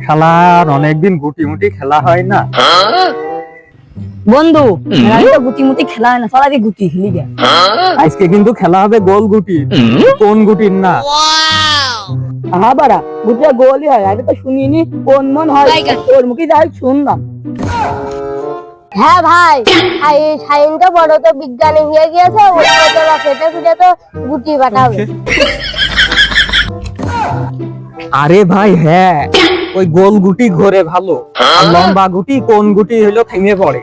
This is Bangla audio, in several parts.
শালার অনেকদিন গুটি মুটি খেলা হয় না। বন্ধু তো গুটি মুটি খেলা হয় না, চল আগে গুটি খেলি গে। আজকে কিন্তু খেলা হবে গোল গুটি, কোন গুটির না। হ্যাঁ বাড়া, গুটিটা গোলই হয়, আগে তো শুনিনি কোন মন হয়, তোর মুখে যাই শুনলাম। হ্যাঁ ভাই, সাইন তো বড় তো বিজ্ঞানী হয়ে গিয়েছে, ওটা তো রকেটে ফিরে তো গুটি পাঠাবে। আরে ভাই হ্যাঁ, ওই গোল গুটি ঘোরে ভালো, আর লম্বা গুটি কোন গুটি হলো থেমে পড়ে।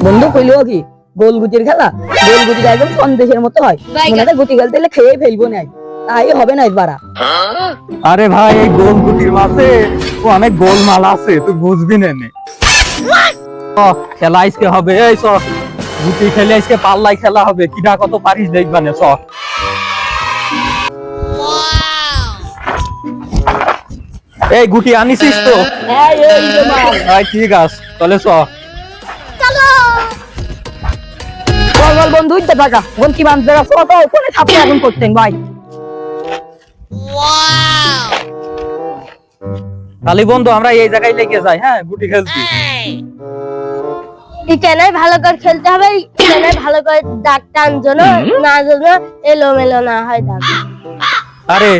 বন্ধু কইলো কি গোল গুটির খেলা, গোল গুটিটা একদম সন্দেশের মতো হয়, মনে গুটি খেলতে গেলে খেয়ে ফেলবো না, তাই হবে না বাড়া। আরে ভাই এই গোল গুটির মাঝে ও অনেক গোলমাল আছে, তুই বুঝবি না। খেলা আজকে হবে, এই চ গুটি খেলে আজকে পাল্লাই খেলা হবে, কিনা কত পারিস দেখবানে চ। এই গুটি আনিসিস তো? ঠিক আছে তাহলে চ। বল বন্ধু ইতে টাকা বন্ধু কি বানতে রাখো তো কোনে ছাপে এখন করতেন ভাই। তাহলে বন্ধু আমরা এই জায়গায় লেগে যাই, হ্যাঁ গুটি খেলছি। এখানে ভালো করে খেলতে হবে, এখানে ভালো করে দাগ টান জন্য না জন্য এলোমেলো না হয় দাগ। আরে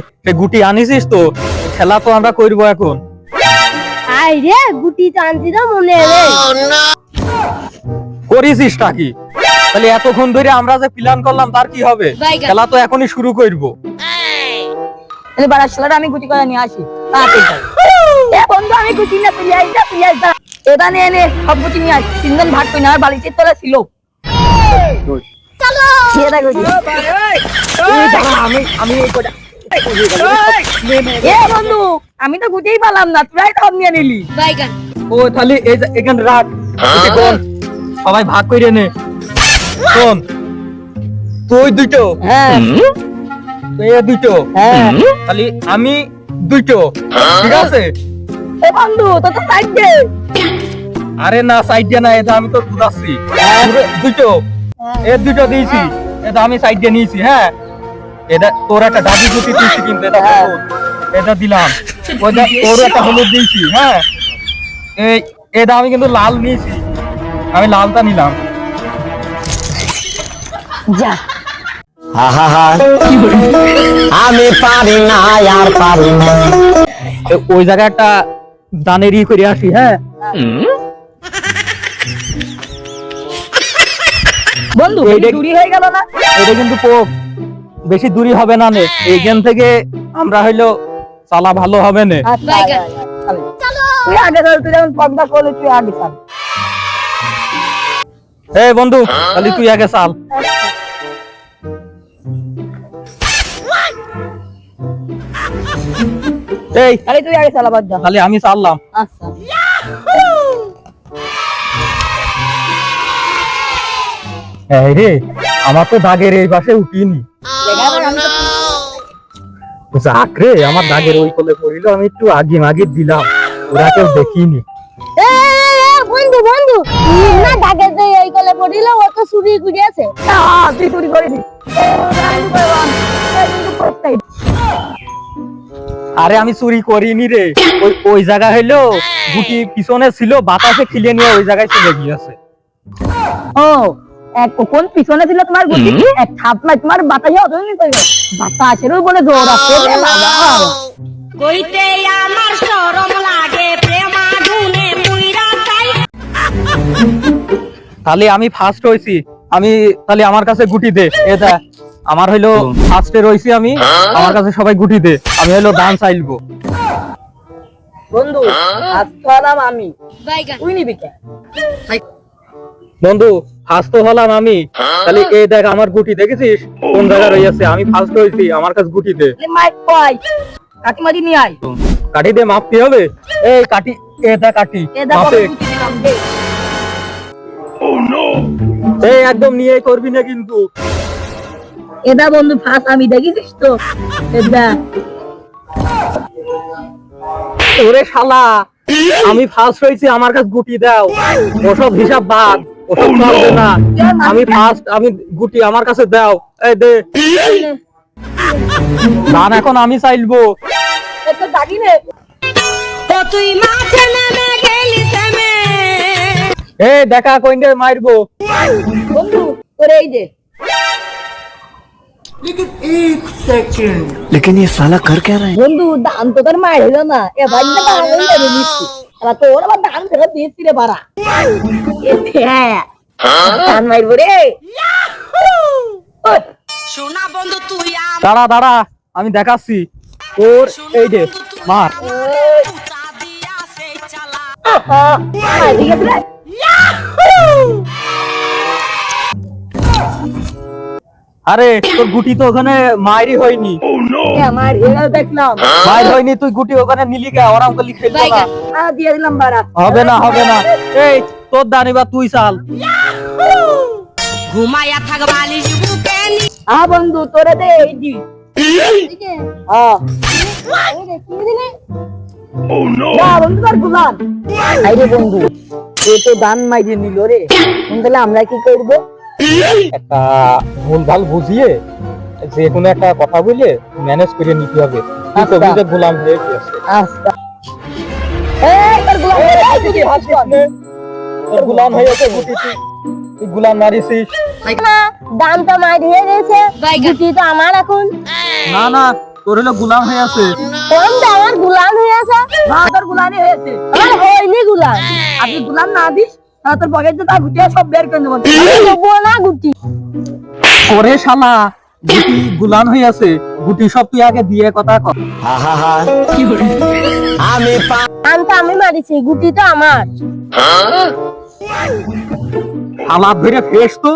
গুটি আনিসিস তো? খেলা তো আমরা করবো এখন। আই রে গুটি টানছি তো মনে নেই। করিসিসটা কি? তাহলে এতক্ষণ ধরে আমরা যে প্ল্যান করলাম তার কি হবে? খেলা তো এখনই শুরু করবো। তাহলে বাড়া ছেলেটা আমি গুটি করে নিয়ে আসি তাড়াতাড়ি যাই। এ বন্ধু আমি গুটি না তুই আইসা এটা নিয়ে নে, সব গুটি নিয়ে আস, তিনজন ভাগ করে নেওয়ার বালিশের তলা ছিল। চলো খেয়ে দেখ গুটি। আমি এই কটা এ বন্ধু আমি তো গুটিই পালাম না, তুই সব নিয়ে নিলি। ও তাহলে এখানে রাখ, সবাই ভাগ করে নে। শোন তুই দুটো, হ্যাঁ তুই দুটো, হ্যাঁ তাহলে আমি দুটো, ঠিক আছে? এ বন্ধু তো তো সাইড দে। আরে না সাইড দিয়ে না, এটা আমি তো বুঝাচ্ছি। দুটো দুটো দিয়েছি, এটা আমি সাইড দিয়ে নিয়েছি। হ্যাঁ এটা তোর একটা দাবি গুটি দিয়েছি, কিন্তু এটা হলুদ, এটা দিলাম। ওইটা তোর একটা হলুদ দিয়েছি। হ্যাঁ এটা আমি কিন্তু লাল নিয়েছি, আমি লালটা নিলাম। যা আমি পারি না আর পারি না। ওই জায়গায় একটা দানের ই করে আসি। হ্যাঁ বন্ধু এইটা দূরি হয়ে গেল না? এটা কিন্তু পোক, বেশি দূরই হবে না নে, এইখান থেকে আমরা হইলো চালা ভালো হবে না। আচ্ছা তুই আগে চল, তুই যখন পগদা করলি তুই আগে চল। এই বন্ধু তাহলে তুই আগে চাল। এই আরে তুই আগে চালা বাদ যা। তাহলে আমি চাললাম। আচ্ছা এই রে আমার তো দাগের এই পাশে উঠিনি। যাক রে, আমার দাগের ওই কোলে পড়িল, আমি একটু আগে মাগে দিলাম, ওরা কেউ দেখিনি। বন্ধু বন্ধু না দাগে যে এই কলে পড়িল, ও তো চুরি করিয়াছে। তুই চুরি করেছিস? আরে আমি চুরি করিনি রে, ওই জায়গা হইলো গুটি পিছনে ছিল, বাতাসে খিলে নিয়ে ওই জায়গায় চলে গিয়েছে। ও কোন পিছনে ছিল তোমার গুটি, এক থাপ মার তোমার বাতাসে অতই নিতে গেল, বাতাসেরও বলে জোর আছে রে বাবা। কইতে আমার শরম লাগে প্রেমা গুনে মুইরা চাই। তাহলে আমি ফার্স্ট হইছি, আমি তাহলে আমার কাছে গুটি দে। এটা আমার হইলো ফার্স্টে রইছি আমি, আমার কাছে সবাই গুটি দে, আমি হইলো দান চাইলবো। বন্ধু আজ খালাম আমি, তুই নিবি কে? বন্ধু ফার্স্ট তো হলাম আমি, তাহলে এই দেখ আমার গুটি দেখেছিস কোন জায়গায় রইছে, আমি ফার্স্ট হইছি, আমার কাছে গুটি দে। মাইক কই কাকিমাদি নিয়ে আয়। কাটি দে, মাপতে হবে। এই কাটি, এটা কাটি এ দেখো মাপে। গুটি দিলাম দে। এই একদম নিয়ে করবি না কিন্তু। এটা বন্ধু ফার্স্ট আমি, দেখিস তো এটা। ওরে শালা, আমি ফার্স্ট হইছি, আমার কাছে গুটি দাও। ওসব হিসাব বাদ, ওসব চলবে না। আমি ফার্স্ট, আমি গুটি আমার কাছে দাও। এই দে ধান, এখন আমি চাইলবো। এটা দাগি নে। তুই মাঠে নেমে গেলি থেমে এ দেখা কইন্ডে মারবো। বন্ধু তোরে এই যে लेकिन ये साला कर क्या रहा है? বন্ধু দাম তো তোর মার হলো না এ ভাই না বাড়া দিচ্ছি এবার তোর আবার দাম ফেরত দিচ্ছি রে বাড়া হ্যাঁ দাম মারবো রে ওই, শোনা বন্ধু তুই দাঁড়া দাঁড়া আমি দেখাচ্ছি তোর এই যে মার। চা দিয়া সেই চালা ঠিক আছে রে আরে তোর গুটি তো ওখানে মাইরি হয়নি। আমার হেরাল দেখলাম মাইর হয়নি, তুই গুটি ওখানে নিলি কে? ওরাম করলি খেলতো না। দিয়ে দিলাম বাড়া হবে না হবে না, এই তোর দান এবার তুই চাল। ঘুমাইয়া থাক বালিশ বুকে নি বন্ধু তোরে দে এই দি বন্ধু তোর গুলাম আইরে বন্ধু এ তো দান মাইরে নিল রে তাহলে আমরা কি করবো? একটা ভুল ভাল বুঝিয়ে যে কোনো একটা কথা বলে ম্যানেজ করে নিতে হবে। তুই তো বুঝে গোলাম হয়ে গেছে। আচ্ছা এই তোর গুলাম এই তুই হাসছিস তোর গোলাম হয়ে গেছে গুটি, তুই গোলাম মারিছিস। দাম তো মার হয়ে গেছে গুটি তো আমার এখন না না, তোর হলো গোলাম হয়ে আছে। কোন তো আমার গুলাম হয়ে আছে না তোর গুলানি হয়েছে আমার হয়নি গুলাম আপনি গুলাম না দিস তাহলে তোর পকেট থেকে গুটিয়া সব বের করে দেবো আমি দেবো না গুটি ওরে শালা, গুটি গোলাম হয়ে আছে, গুটি সব তুই আগে দিয়ে কথা কর। हा हा हा आमी দাম তো আমি মারিছি গুটি তো আমার হালাত ধরে ফেস তো